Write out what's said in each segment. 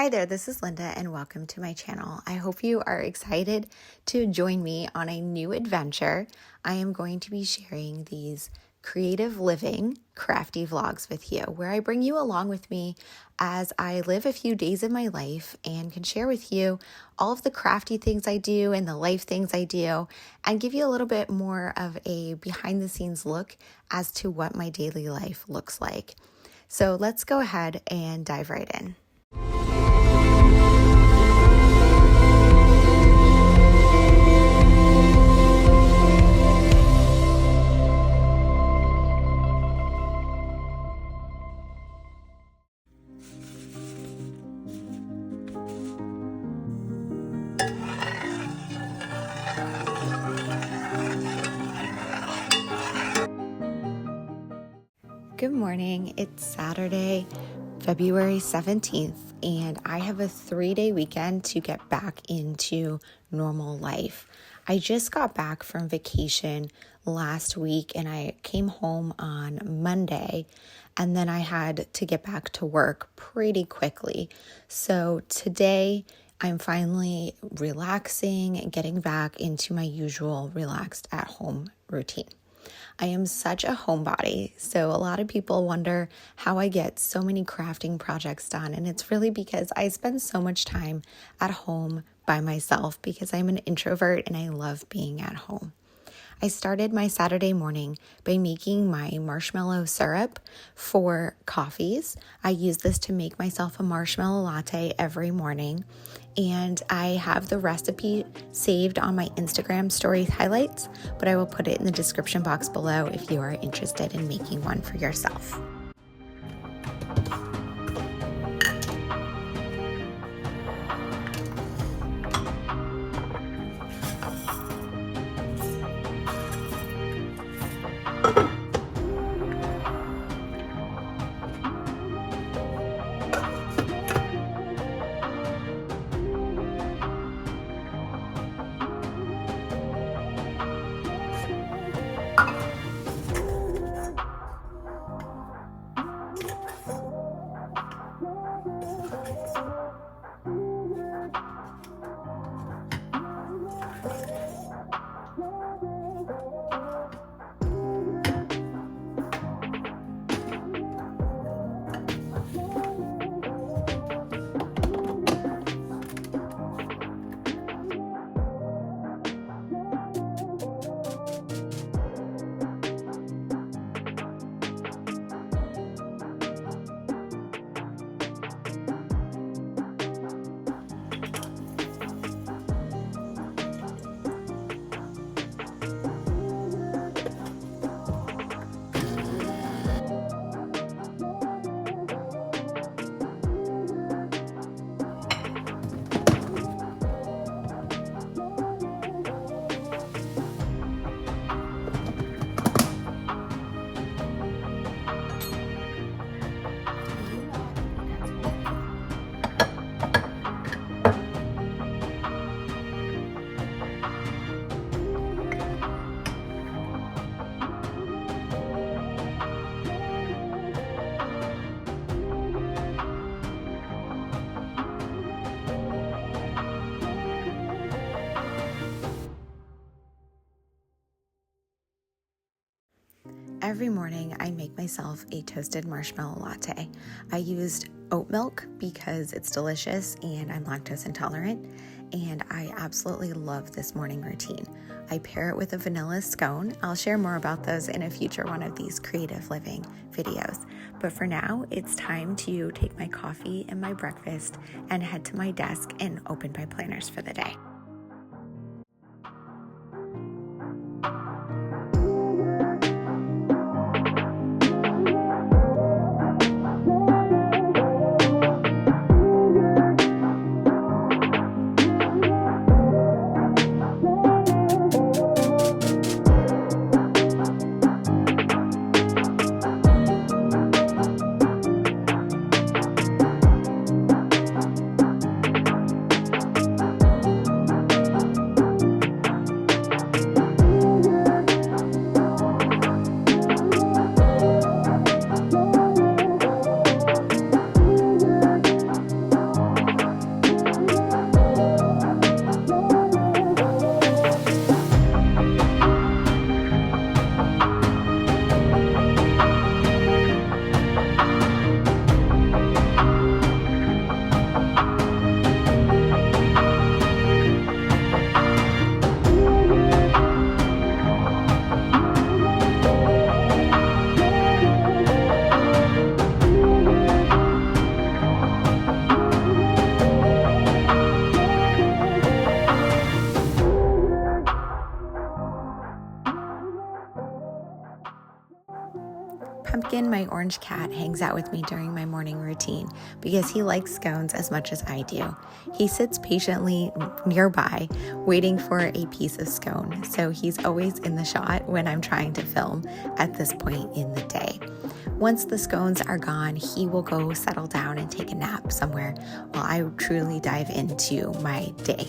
Hi there, this is Linda and welcome to my channel. I hope you are excited to join me on a new adventure. I am going to be sharing these creative living crafty vlogs with you where I bring you along with me as I live a few days in my life and can share with you all of the crafty things I do and the life things I do and give you a little bit more of a behind the scenes look as to what my daily life looks like. So let's go ahead and dive right in. Good morning. It's Saturday, February 17th, and I have a 3-day weekend to get back into normal life. I just got back from vacation last week and I came home on Monday, and then I had to get back to work pretty quickly. So today I'm finally relaxing and getting back into my usual relaxed at home routine. I am such a homebody, so a lot of people wonder how I get so many crafting projects done, and it's really because I spend so much time at home by myself because I'm an introvert and I love being at home. I started my Saturday morning by making my marshmallow syrup for coffees. I use this to make myself a marshmallow latte every morning, and I have the recipe saved on my Instagram story highlights, but I will put it in the description box below if you are interested in making one for yourself. Every morning, I make myself a toasted marshmallow latte. I used oat milk because it's delicious and I'm lactose intolerant, and I absolutely love this morning routine. I pair it with a vanilla scone. I'll share more about those in a future one of these creative living videos. But for now, it's time to take my coffee and my breakfast and head to my desk and open my planners for the day. my orange cat hangs out with me during my morning routine because he likes scones as much as I do. He sits patiently nearby, waiting for a piece of scone, so he's always in the shot when I'm trying to film at this point in the day. Once the scones are gone, he will go settle down and take a nap somewhere while I truly dive into my day.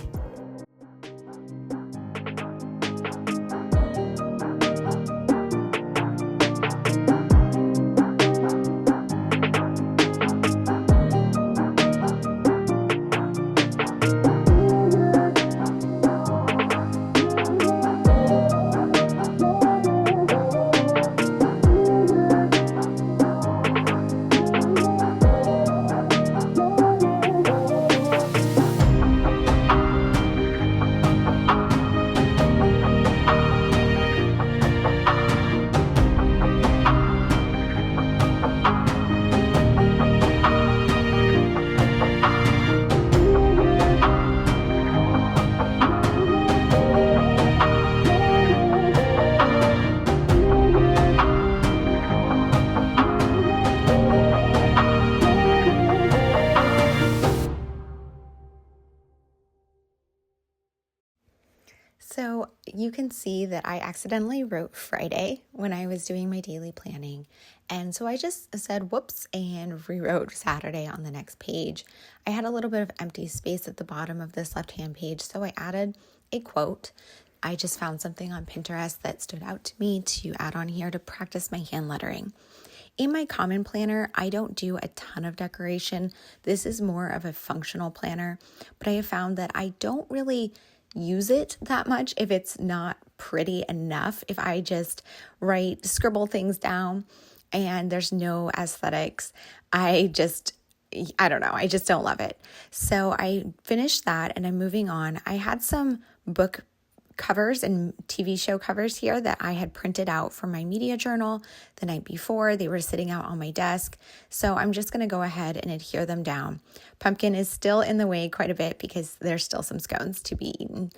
So you can see that I accidentally wrote Friday when I was doing my daily planning. And so I just said whoops and rewrote Saturday on the next page. I had a little bit of empty space at the bottom of this left-hand page, so I added a quote. I just found something on Pinterest that stood out to me to add on here to practice my hand lettering. In my common planner, I don't do a ton of decoration. This is more of a functional planner, but I have found that I don't really use it that much if it's not pretty enough. If I just scribble things down and there's no aesthetics, I don't know. I just don't love it. So I finished that and I'm moving on. I had some book covers and TV show covers here that I had printed out for my media journal the night before. They were sitting out on my desk. So I'm just going to go ahead and adhere them down. Pumpkin is still in the way quite a bit because there's still some scones to be eaten.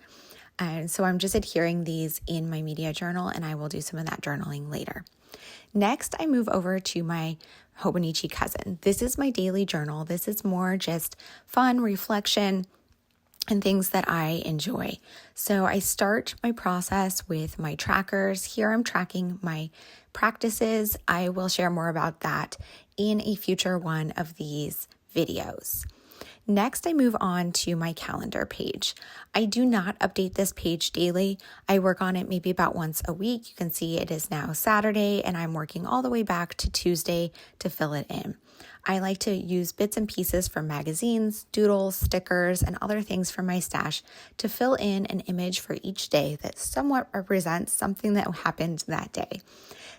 And so I'm just adhering these in my media journal, and I will do some of that journaling later. Next, I move over to my Hobonichi Cousin. This is my daily journal. This is more just fun, reflection, and things that I enjoy. So I start my process with my trackers. Here I'm tracking my practices. I will share more about that in a future one of these videos. Next, I move on to my calendar page. I do not update this page daily. I work on it maybe about once a week. You can see it is now Saturday, and I'm working all the way back to Tuesday to fill it in. I like to use bits and pieces from magazines, doodles, stickers, and other things from my stash to fill in an image for each day that somewhat represents something that happened that day.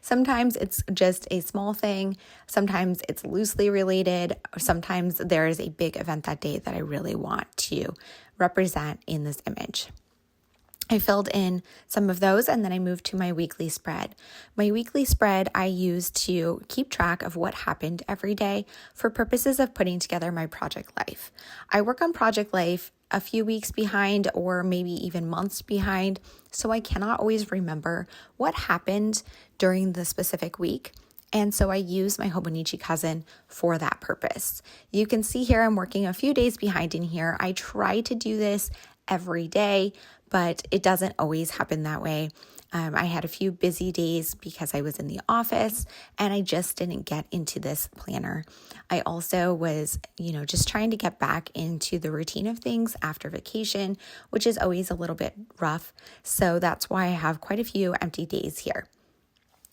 Sometimes it's just a small thing. Sometimes it's loosely related. Sometimes there is a big event that day that I really want to represent in this image. I filled in some of those and then I moved to my weekly spread. My weekly spread I use to keep track of what happened every day for purposes of putting together my project life. I work on project life a few weeks behind or maybe even months behind, so I cannot always remember what happened during the specific week. And so I use my Hobonichi Cousin for that purpose. You can see here I'm working a few days behind in here. I try to do this every day, but it doesn't always happen that way. I had a few busy days because I was in the office and I just didn't get into this planner. I also was, just trying to get back into the routine of things after vacation, which is always a little bit rough. So that's why I have quite a few empty days here.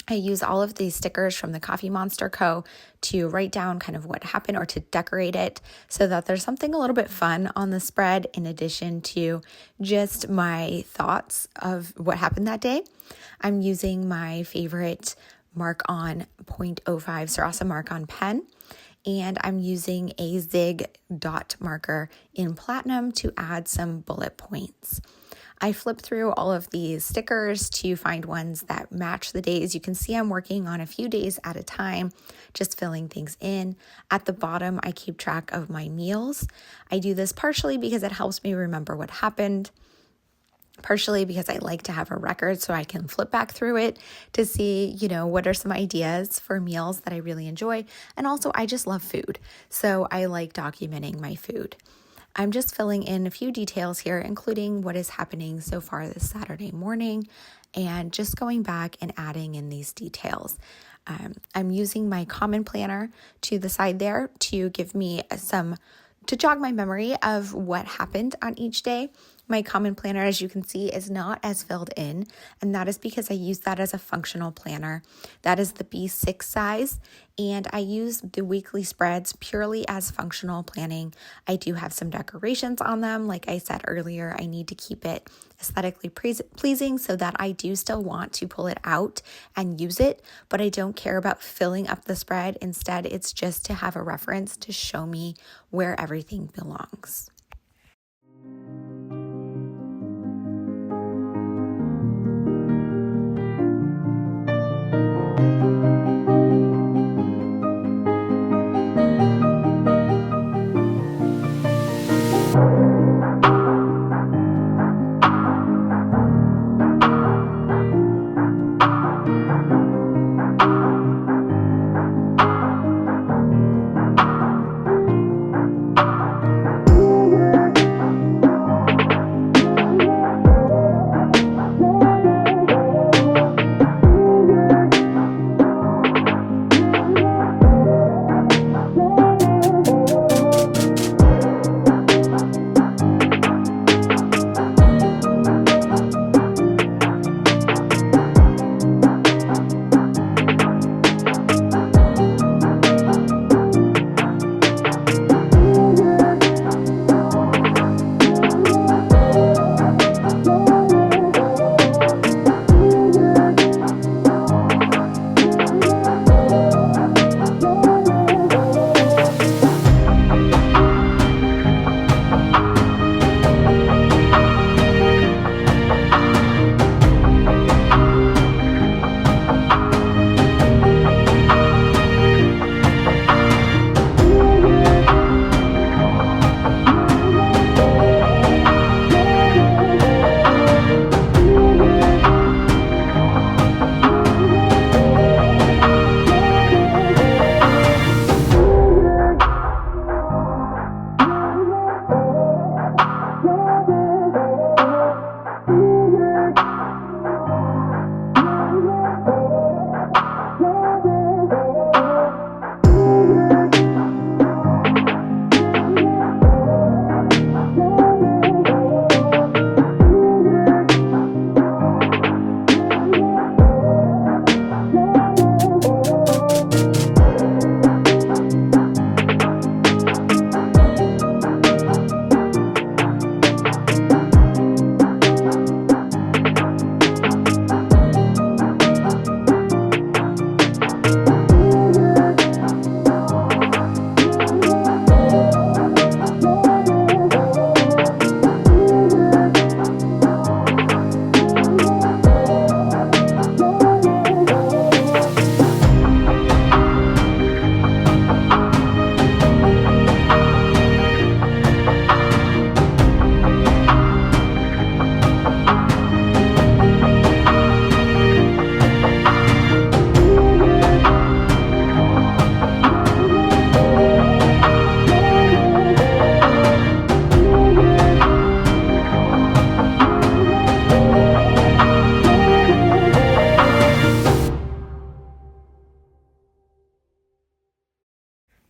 I use all of these stickers from the Coffee Monster Co. to write down kind of what happened or to decorate it so that there's something a little bit fun on the spread in addition to just my thoughts of what happened that day. I'm using my favorite Mark On .05 Sarasa Mark On pen, and I'm using a Zig dot marker in platinum to add some bullet points. I flip through all of these stickers to find ones that match the days. You can see I'm working on a few days at a time, just filling things in. At the bottom, I keep track of my meals. I do this partially because it helps me remember what happened. partially because I like to have a record so I can flip back through it to see, what are some ideas for meals that I really enjoy. And also, I just love food, so I like documenting my food. I'm just filling in a few details here, including what is happening so far this Saturday morning, and just going back and adding in these details. I'm using my common planner to the side there to give me to jog my memory of what happened on each day. My common planner, as you can see, is not as filled in, and that is because I use that as a functional planner. That is the B6 size, and I use the weekly spreads purely as functional planning. I do have some decorations on them. Like I said earlier, I need to keep it aesthetically pleasing so that I do still want to pull it out and use it, but I don't care about filling up the spread. Instead, it's just to have a reference to show me where everything belongs.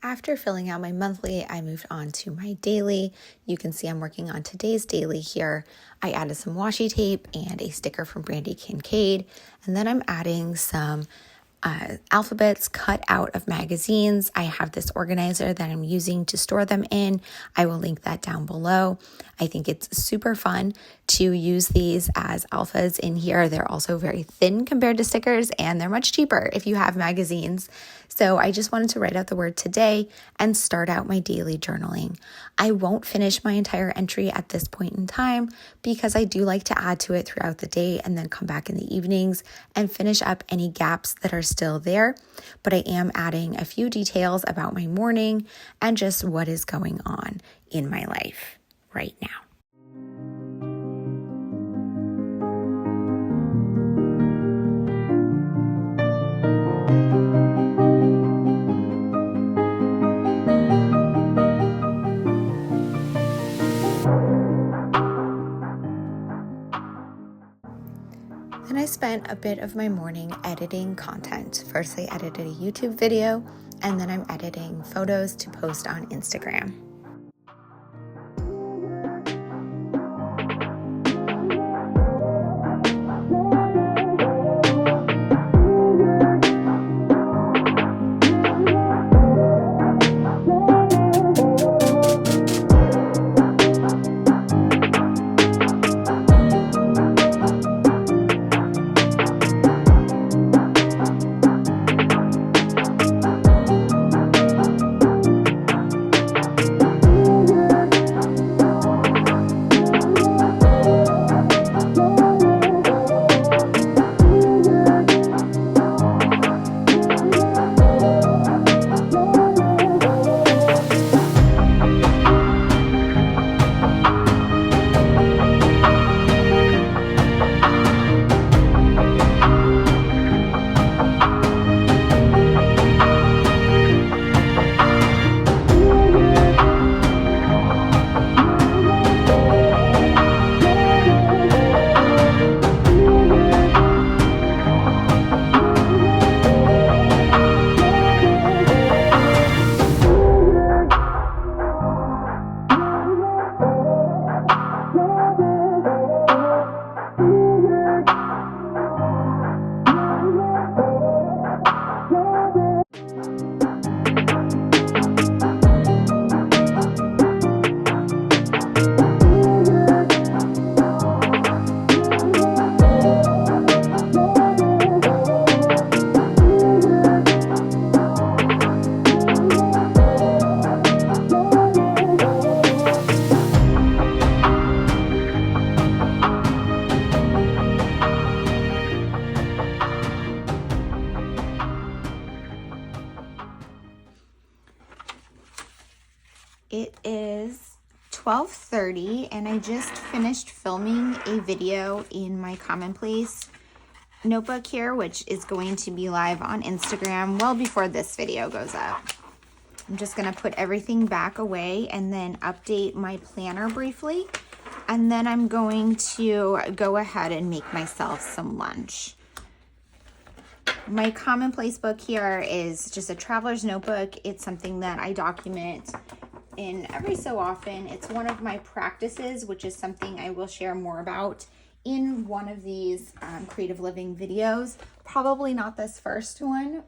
After filling out my monthly, I moved on to my daily. You can see I'm working on today's daily here. I added some washi tape and a sticker from Brandy Kincaid, and then I'm adding some alphabets cut out of magazines. I have this organizer that I'm using to store them in. I will link that down below. I think it's super fun to use these as alphas in here. They're also very thin compared to stickers, and they're much cheaper if you have magazines. So I just wanted to write out the word today and start out my daily journaling. I won't finish my entire entry at this point in time because I do like to add to it throughout the day and then come back in the evenings and finish up any gaps that are still there. But I am adding a few details about my morning and just what is going on in my life right now. I spent a bit of my morning editing content. First, I edited a YouTube video, and then I'm editing photos to post on Instagram. It is 12:30 and I just finished filming a video in my commonplace notebook here, which is going to be live on Instagram well before this video goes up. I'm just going to put everything back away and then update my planner briefly, and then I'm going to go ahead and make myself some lunch. My commonplace book here is just a traveler's notebook. It's something that I document in every so often. It's one of my practices, which is something I will share more about in one of these creative living videos. Probably not this first one.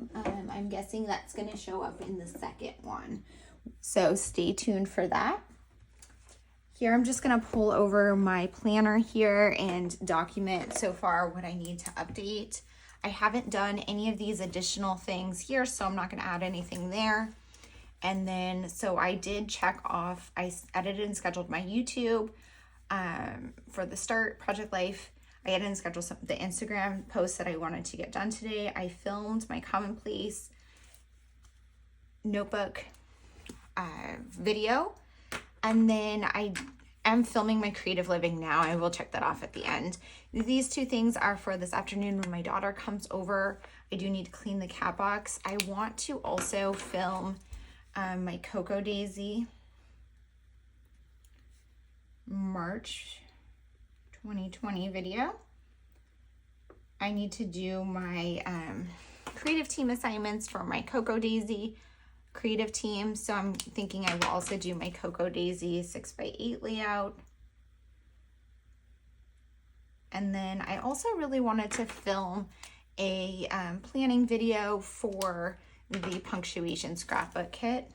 I'm guessing that's going to show up in the second one. So stay tuned for that. Here, I'm just going to pull over my planner here and document so far what I need to update. I haven't done any of these additional things here, so I'm not going to add anything there. And then, so I did check off, I edited and scheduled my YouTube for the start, Project Life. I edited and scheduled the Instagram posts that I wanted to get done today. I filmed my commonplace notebook video. And then I am filming my creative living now. I will check that off at the end. These two things are for this afternoon when my daughter comes over. I do need to clean the cat box. I want to also film my Cocoa Daisy March 2020 video. I need to do my creative team assignments for my Cocoa Daisy creative team. So I'm thinking I will also do my Cocoa Daisy 6x8 layout. And then I also really wanted to film a planning video for the punctuation scrapbook kit.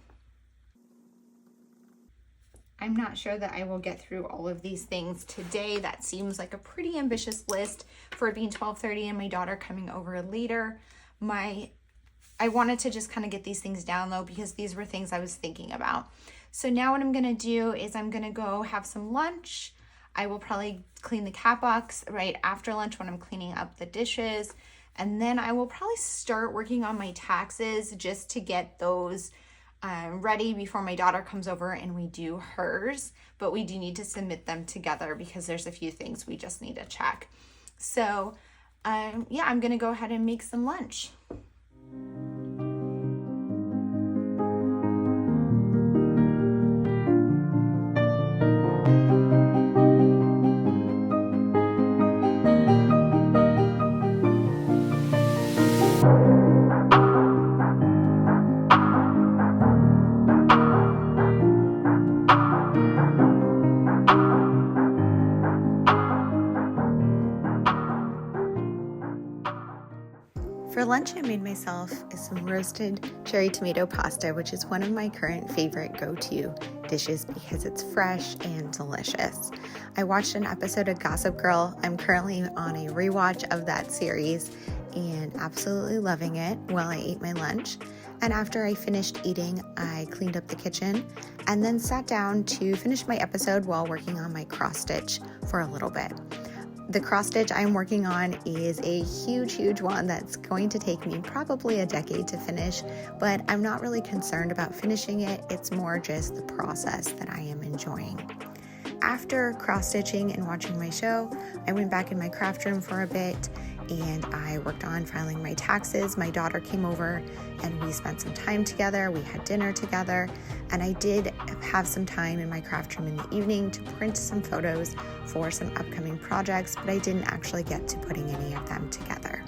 I'm not sure that I will get through all of these things today. That seems like a pretty ambitious list for it being 12:30 and my daughter coming over later. I wanted to just kind of get these things down though, because these were things I was thinking about. So now what I'm gonna do is I'm gonna go have some lunch. I will probably clean the cat box right after lunch when I'm cleaning up the dishes. And then I will probably start working on my taxes just to get those ready before my daughter comes over and we do hers. But we do need to submit them together because there's a few things we just need to check. So yeah, I'm gonna go ahead and make some lunch. lunch I made myself is some roasted cherry tomato pasta, which is one of my current favorite go-to dishes because it's fresh and delicious. I watched an episode of Gossip Girl. I'm currently on a rewatch of that series and absolutely loving it while I ate my lunch. And after I finished eating, I cleaned up the kitchen and then sat down to finish my episode while working on my cross stitch for a little bit. The cross stitch I'm working on is a huge one that's going to take me probably a decade to finish, but I'm not really concerned about finishing it. It's more just the process that I am enjoying. After cross stitching and watching my show, I went back in my craft room for a bit and I worked on filing my taxes. My daughter came over and we spent some time together. We had dinner together, and I did have some time in my craft room in the evening to print some photos for some upcoming projects, but I didn't actually get to putting any of them together.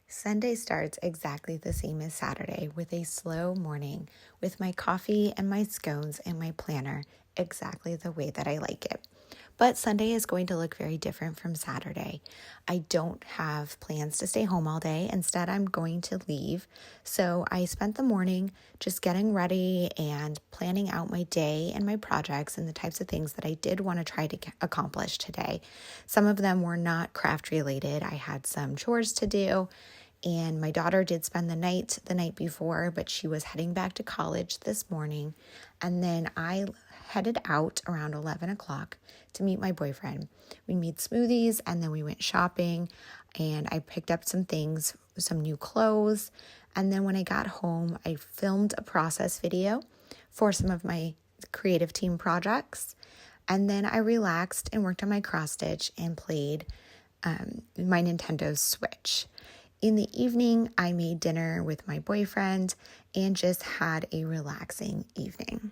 Sunday starts exactly the same as Saturday with a slow morning with my coffee and my scones and my planner exactly the way that I like it. But Sunday is going to look very different from Saturday. I don't have plans to stay home all day. Instead, I'm going to leave. So I spent the morning just getting ready and planning out my day and my projects and the types of things that I did want to try to accomplish today. Some of them were not craft related. I had some chores to do. And my daughter did spend the night before, but she was heading back to college this morning. And then I headed out around 11 o'clock to meet my boyfriend. We made smoothies and then we went shopping and I picked up some things, some new clothes. And then when I got home, I filmed a process video for some of my creative team projects. And then I relaxed and worked on my cross stitch and played my Nintendo Switch. In the evening, I made dinner with my boyfriend and just had a relaxing evening.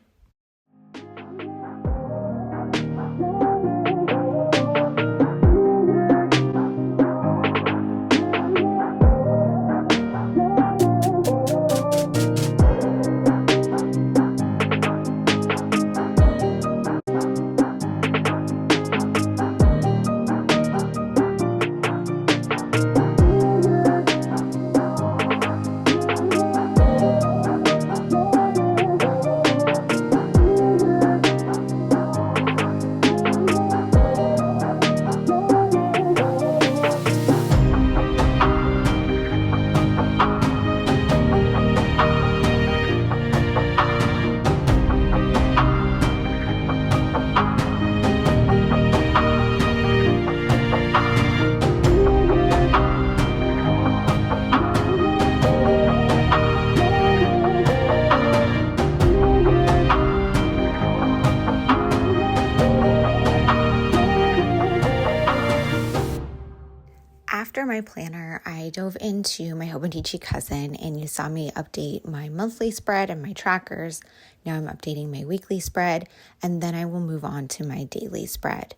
After my planner, I dove into my Hobonichi Cousin and you saw me update my monthly spread and my trackers. Now I'm updating my weekly spread and then I will move on to my daily spread.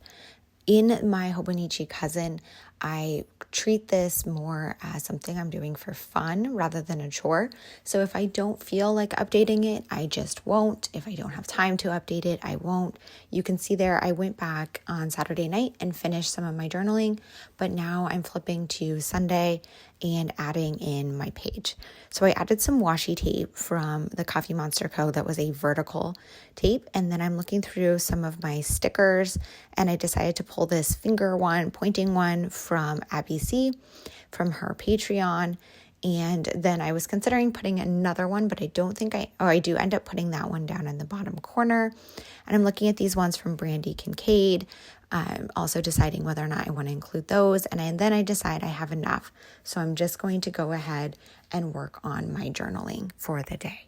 In my Hobonichi Cousin, I treat this more as something I'm doing for fun rather than a chore. So if I don't feel like updating it, I just won't. If I don't have time to update it, I won't. You can see there, I went back on Saturday night and finished some of my journaling, but now I'm flipping to Sunday and adding in my page. So I added some washi tape from the Coffee Monster Co. that was a vertical tape. And then I'm looking through some of my stickers and I decided to pull this finger one, pointing one from Abby C. from her Patreon. And then I was considering putting another one, but I don't think I do end up putting that one down in the bottom corner. And I'm looking at these ones from Brandy Kincaid. Also deciding whether or not I want to include those. And then I decide I have enough. So I'm just going to go ahead and work on my journaling for the day.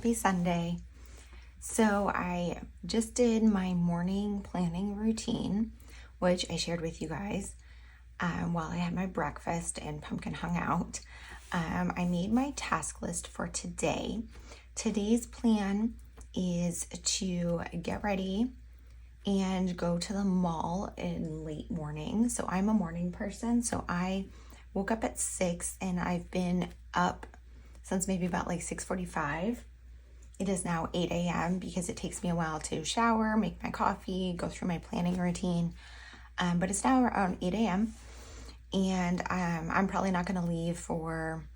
happy Sunday. So I just did my morning planning routine, which I shared with you guys while I had my breakfast and Pumpkin hung out. I made my task list for today. Today's plan is to get ready and go to the mall in late morning. So I'm a morning person, so I woke up at 6 and I've been up since maybe about like 6:45. It is now 8 a.m. because it takes me a while to shower, make my coffee, go through my planning routine. But it's now around 8 a.m. and I'm probably not going to leave for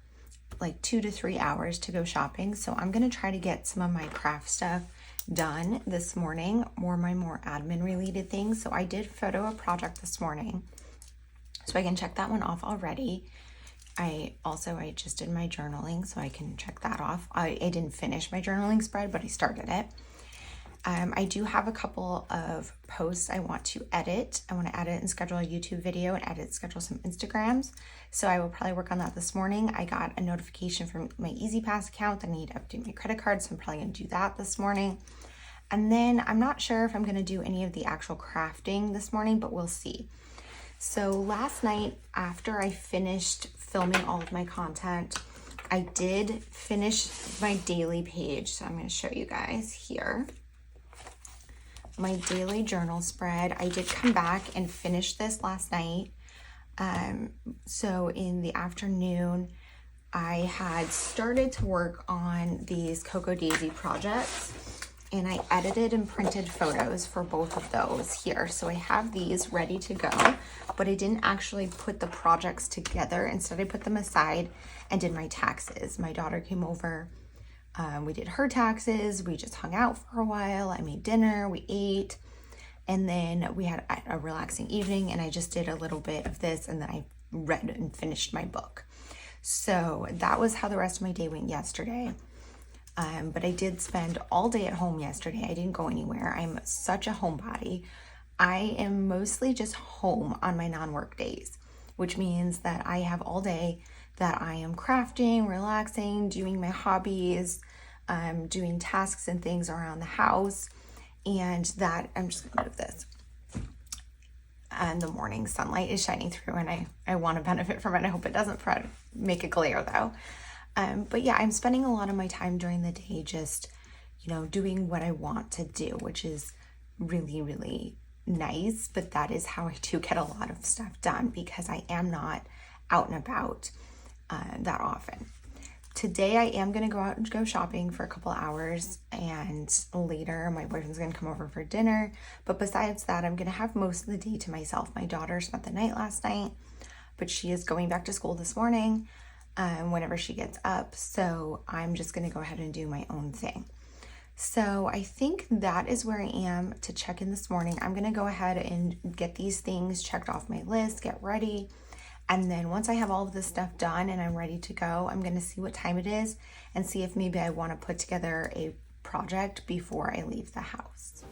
like 2 to 3 hours to go shopping. So I'm going to try to get some of my craft stuff done this morning, more admin related things. So I did photo a project this morning, so I can check that one off already. I just did my journaling, so I can check that off. I didn't finish my journaling spread, but I started it. I do have a couple of posts I want to edit. I want to edit and schedule a YouTube video and schedule some Instagrams. So I will probably work on that this morning. I got a notification from my EasyPass account that I need to update my credit card, so I'm probably going to do that this morning. And then I'm not sure if I'm going to do any of the actual crafting this morning, but we'll see. So last night, after I finished filming all of my content, I did finish my daily page. So I'm going to show you guys here my daily journal spread. I did come back and finish this last night. So in the afternoon, I had started to work on these Cocoa Daisy projects, and I edited and printed photos for both of those here. So I have these ready to go, but I didn't actually put the projects together. Instead, I put them aside and did my taxes. My daughter came over. We did her taxes. We just hung out for a while. I made dinner. We ate. And then we had a relaxing evening, and I just did a little bit of this, and then I read and finished my book. So that was how the rest of my day went yesterday. But I did spend all day at home yesterday. I didn't go anywhere. I'm such a homebody. I am mostly just home on my non-work days, which means that I have all day that I am crafting, relaxing, doing my hobbies, doing tasks and things around the house, and that I'm just gonna move this. And the morning sunlight is shining through, and I want to benefit from it. I hope it doesn't make a glare though. But yeah, I'm spending a lot of my time during the day just, doing what I want to do, which is really, really nice. But that is how I do get a lot of stuff done, because I am not out and about that often. Today I am going to go out and go shopping for a couple hours, and later my boyfriend's going to come over for dinner. But besides that, I'm going to have most of the day to myself. My daughter spent the night last night, but she is going back to school this morning whenever she gets up. So I'm just going to go ahead and do my own thing. So I think that is where I am to check in this morning. I'm going to go ahead and get these things checked off my list, get ready. And then once I have all of this stuff done and I'm ready to go, I'm going to see what time it is and see if maybe I want to put together a project before I leave the house.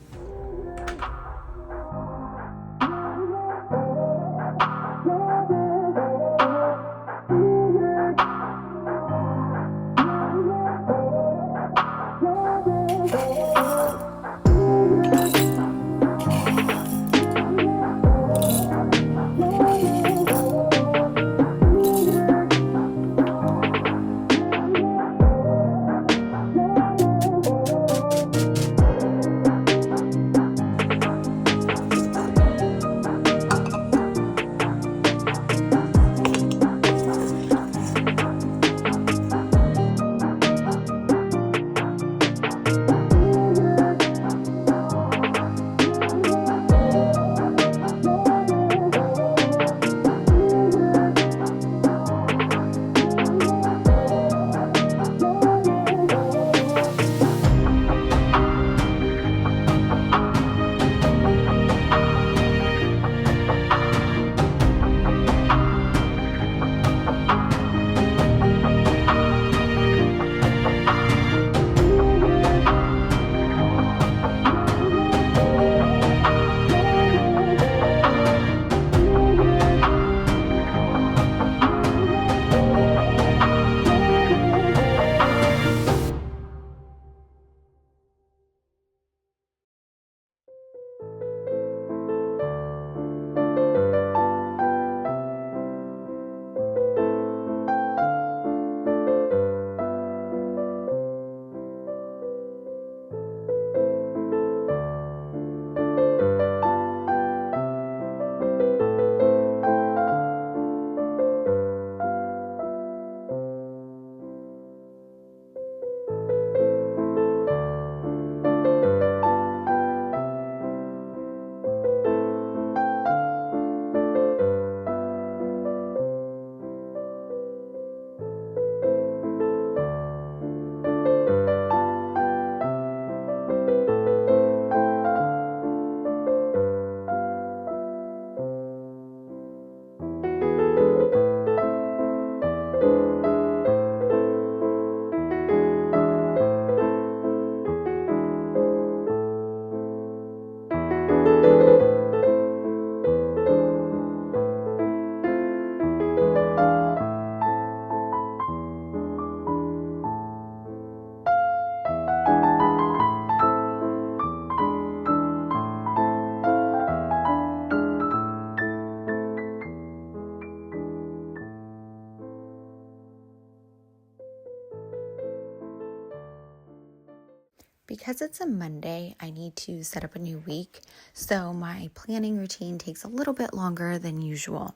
Because it's a Monday, I need to set up a new week, so my planning routine takes a little bit longer than usual.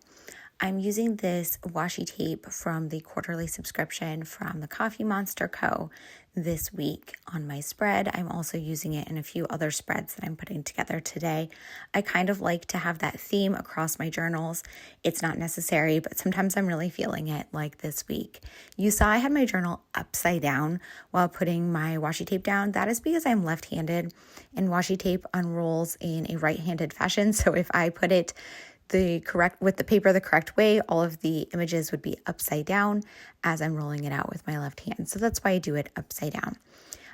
I'm using this washi tape from the quarterly subscription from the Coffee Monster Co. this week on my spread. I'm also using it in a few other spreads that I'm putting together today. I kind of like to have that theme across my journals. It's not necessary, but sometimes I'm really feeling it, like this week. You saw I had my journal upside down while putting my washi tape down. That is because I'm left-handed and washi tape unrolls in a right-handed fashion. So if I put it with the paper the correct way, all of the images would be upside down as I'm rolling it out with my left hand. So that's why I do it upside down.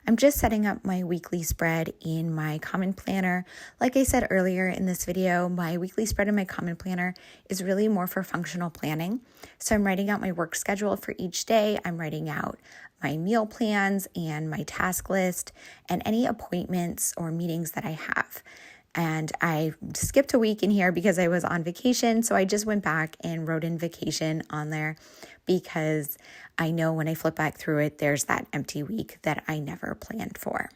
I'm just setting up my weekly spread in my Common Planner. Like I said earlier in this video, my weekly spread in my Common Planner is really more for functional planning. So I'm writing out my work schedule for each day. I'm writing out my meal plans and my task list and any appointments or meetings that I have. And I skipped a week in here because I was on vacation. So I just went back and wrote in vacation on there because I know when I flip back through it, there's that empty week that I never planned for.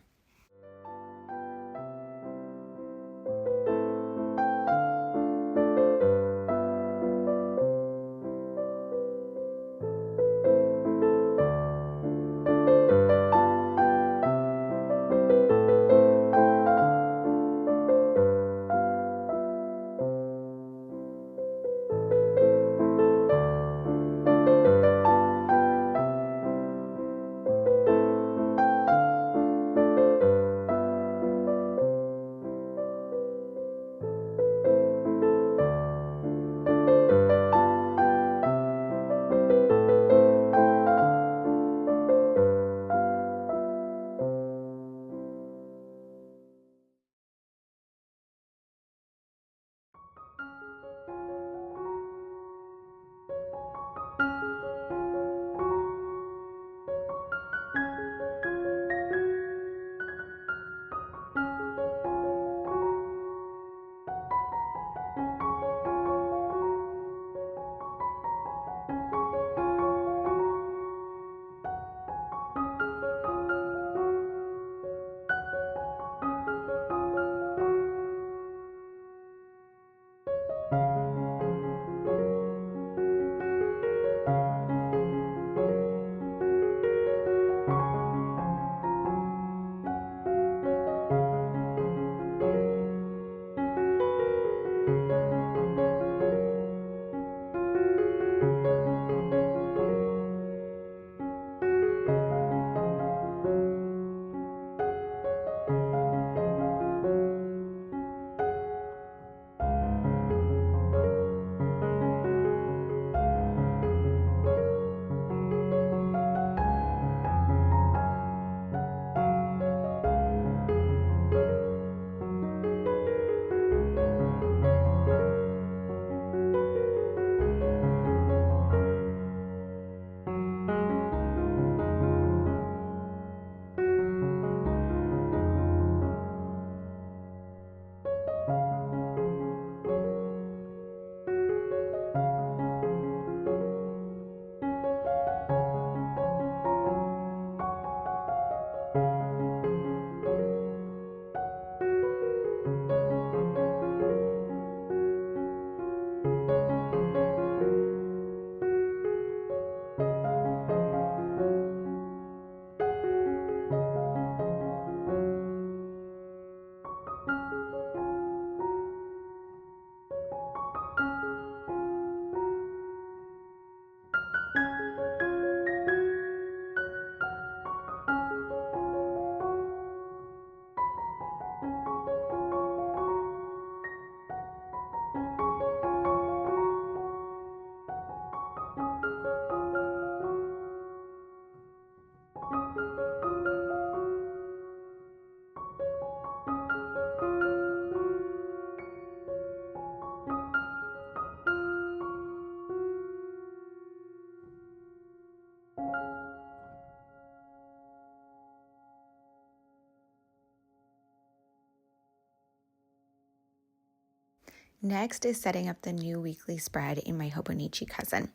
Next is setting up the new weekly spread in my Hobonichi Cousin.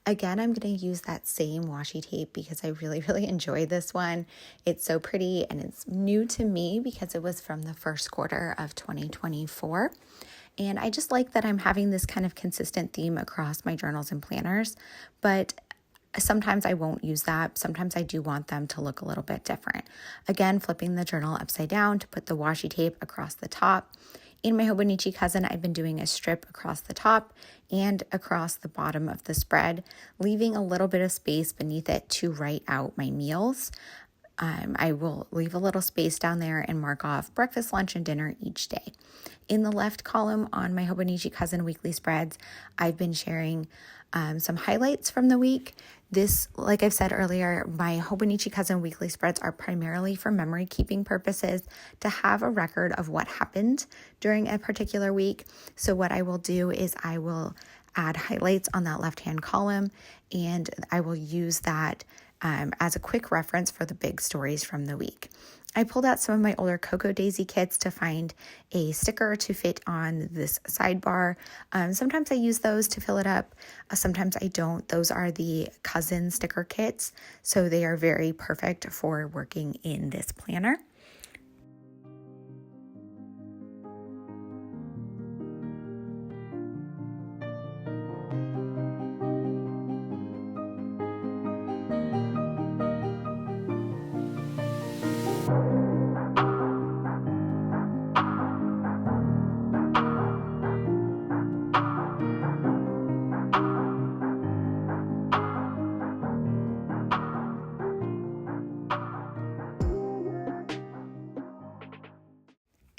Again, I'm going to use that same washi tape because I really enjoy this one. It's so pretty and it's new to me because it was from the first quarter of 2024. And I just like that I'm having this kind of consistent theme across my journals and planners, but sometimes I won't use that. Sometimes I do want them to look a little bit different. Again, flipping the journal upside down to put the washi tape across the top. In my Hobonichi Cousin, I've been doing a strip across the top and across the bottom of the spread, leaving a little bit of space beneath it to write out my meals. I will leave a little space down there and mark off breakfast, lunch, and dinner each day. In the left column on my Hobonichi Cousin weekly spreads, I've been sharing some highlights from the week. This, like I've said earlier, my Hobonichi Cousin weekly spreads are primarily for memory keeping purposes to have a record of what happened during a particular week. So what I will do is I will add highlights on that left-hand column, and I will use that as a quick reference for the big stories from the week. I pulled out some of my older Cocoa Daisy kits to find a sticker to fit on this sidebar. Sometimes I use those to fill it up. Sometimes I don't. Those are the Cousin sticker kits, so they are very perfect for working in this planner.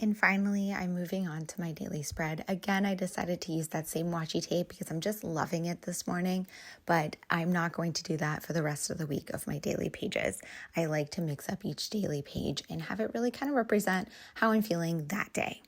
And finally, I'm moving on to my daily spread. Again, I decided to use that same washi tape because I'm just loving it this morning, but I'm not going to do that for the rest of the week of my daily pages. I like to mix up each daily page and have it really kind of represent how I'm feeling that day.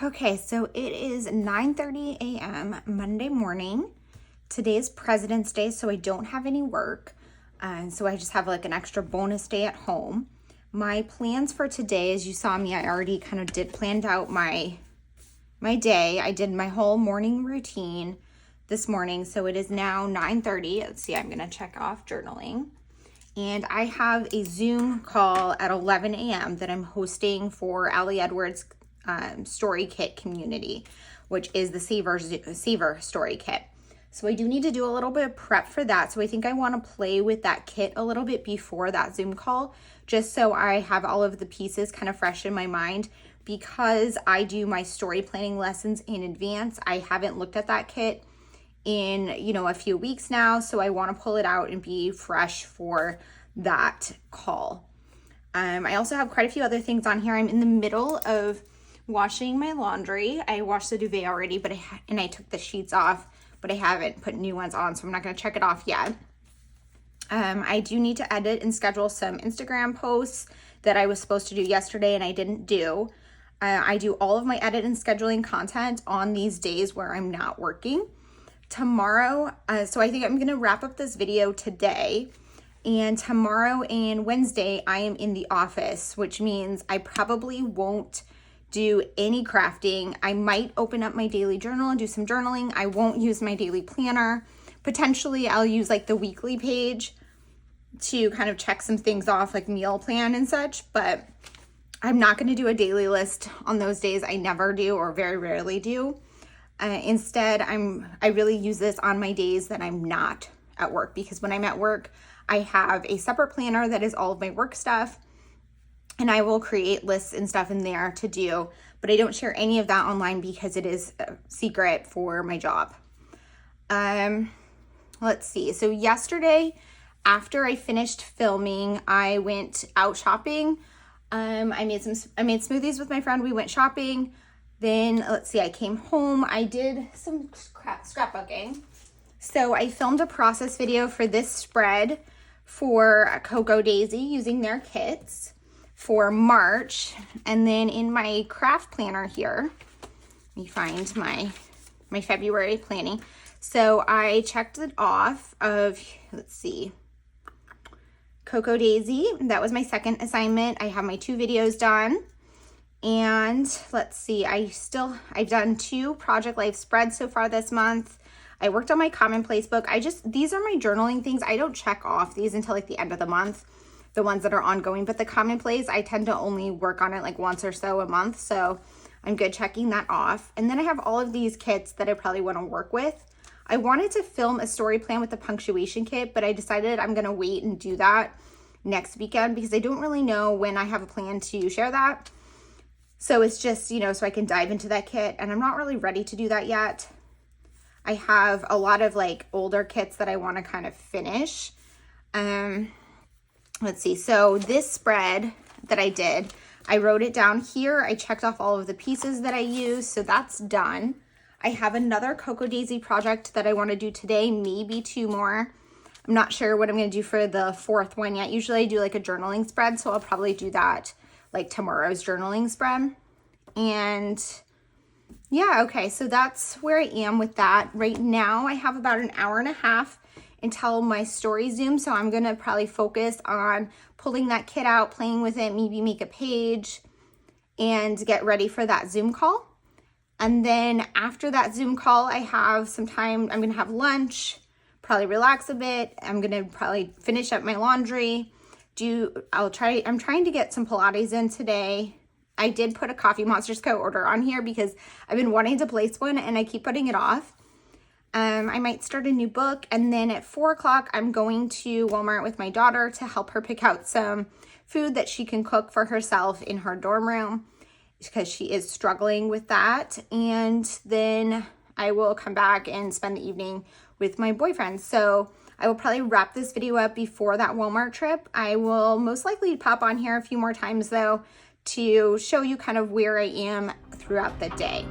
Okay, so it is 9:30 a.m. Monday morning. Today is President's Day, so I don't have any work. So I just have like an extra bonus day at home. My plans for today, as you saw me, I already kind of planned out my day. I did my whole morning routine this morning. So it is now 9:30. Let's see, I'm gonna check off journaling. And I have a Zoom call at 11 a.m. that I'm hosting for Allie Edwards' Story Kit community, which is the Saver Story Kit. So I do need to do a little bit of prep for that. So I think I want to play with that kit a little bit before that Zoom call, just so I have all of the pieces kind of fresh in my mind. Because I do my story planning lessons in advance, I haven't looked at that kit in, a few weeks now. So I want to pull it out and be fresh for that call. I also have quite a few other things on here. I'm in the middle of washing my laundry. I washed the duvet already, but I took the sheets off, but I haven't put new ones on, so I'm not going to check it off yet. I do need to edit and schedule some Instagram posts that I was supposed to do yesterday and I didn't do. I do all of my edit and scheduling content on these days where I'm not working. Tomorrow, so I think I'm going to wrap up this video today. And tomorrow and Wednesday, I am in the office, which means I probably won't do any crafting. I might open up my daily journal and do some journaling. I won't use my daily planner. Potentially, I'll use like the weekly page to kind of check some things off, like meal plan and such, but I'm not going to do a daily list on those days. I never do, or very rarely do. Instead, I really use this on my days that I'm not at work, because when I'm at work, I have a separate planner that is all of my work stuff, and I will create lists and stuff in there to do, but I don't share any of that online because it is a secret for my job. Let's see. So yesterday, after I finished filming, I went out shopping. I made smoothies with my friend. We went shopping. Then let's see, I came home. I did some scrapbooking. So I filmed a process video for this spread for Cocoa Daisy using their kits for March. And then in my craft planner here, let me find my February planning. So I checked it off of, let's see, Cocoa Daisy. That was my second assignment. I have my 2 videos done. And let's see, I've done 2 Project Life spreads so far this month. I worked on my commonplace book. These are my journaling things. I don't check off these until like the end of the month, the ones that are ongoing, but the commonplace, I tend to only work on it like once or so a month. So I'm good checking that off. And then I have all of these kits that I probably want to work with. I wanted to film a story plan with the punctuation kit, but I decided I'm going to wait and do that next weekend because I don't really know when I have a plan to share that. So it's just, so I can dive into that kit, and I'm not really ready to do that yet. I have a lot of like older kits that I want to kind of finish. Let's see. So this spread that I did, I wrote it down here. I checked off all of the pieces that I use. So that's done. I have another Cocoa Daisy project that I want to do today, maybe 2 more. I'm not sure what I'm going to do for the 4th one yet. Usually I do like a journaling spread, so I'll probably do that like tomorrow's journaling spread. And yeah, okay, so that's where I am with that. Right now I have about an hour and a half until my story Zoom, so I'm gonna probably focus on pulling that kit out, playing with it, maybe make a page, and get ready for that Zoom call. And then after that Zoom call, I have some time. I'm gonna have lunch, probably relax a bit. I'm gonna probably finish up my laundry. I'm trying to get some Pilates in today. I did put a Coffee Monsters Co. order on here because I've been wanting to place one and I keep putting it off. I might start a new book, and then at 4 o'clock, I'm going to Walmart with my daughter to help her pick out some food that she can cook for herself in her dorm room because she is struggling with that. And then I will come back and spend the evening with my boyfriend. So I will probably wrap this video up before that Walmart trip. I will most likely pop on here a few more times though to show you kind of where I am throughout the day.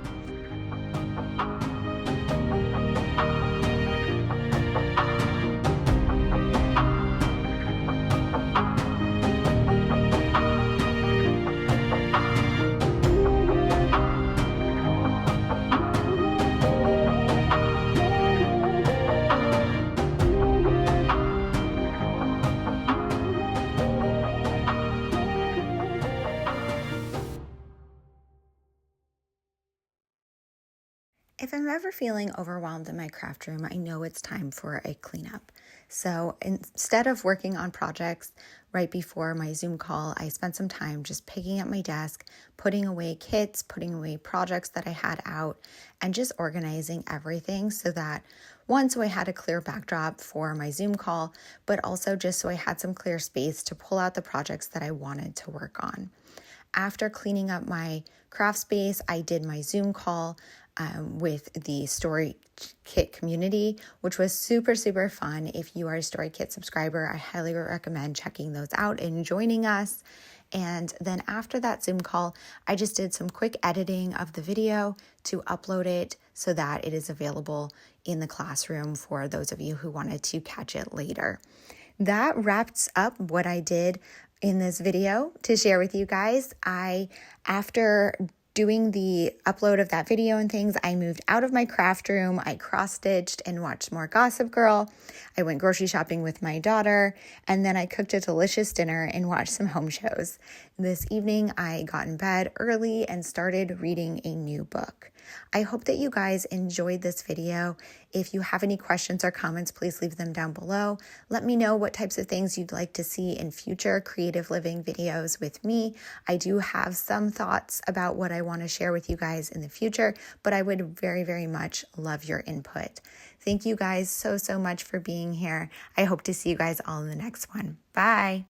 If I'm ever feeling overwhelmed in my craft room, I know it's time for a cleanup. So instead of working on projects right before my Zoom call, I spent some time just picking up my desk, putting away kits, putting away projects that I had out, and just organizing everything so that one, so I had a clear backdrop for my Zoom call, but also just so I had some clear space to pull out the projects that I wanted to work on. After cleaning up my craft space, I did my Zoom call with the Story Kit community, which was super, super fun. If you are a Story Kit subscriber, I highly recommend checking those out and joining us. And then after that Zoom call, I just did some quick editing of the video to upload it so that it is available in the classroom for those of you who wanted to catch it later. That wraps up what I did in this video to share with you guys. After doing the upload of that video and things, I moved out of my craft room. I cross-stitched and watched more Gossip Girl. I went grocery shopping with my daughter, and then I cooked a delicious dinner and watched some home shows. This evening, I got in bed early and started reading a new book. I hope that you guys enjoyed this video. If you have any questions or comments, please leave them down below. Let me know what types of things you'd like to see in future creative living videos with me. I do have some thoughts about what I want to share with you guys in the future, but I would very, very much love your input. Thank you guys so much for being here. I hope to see you guys all in the next one. Bye.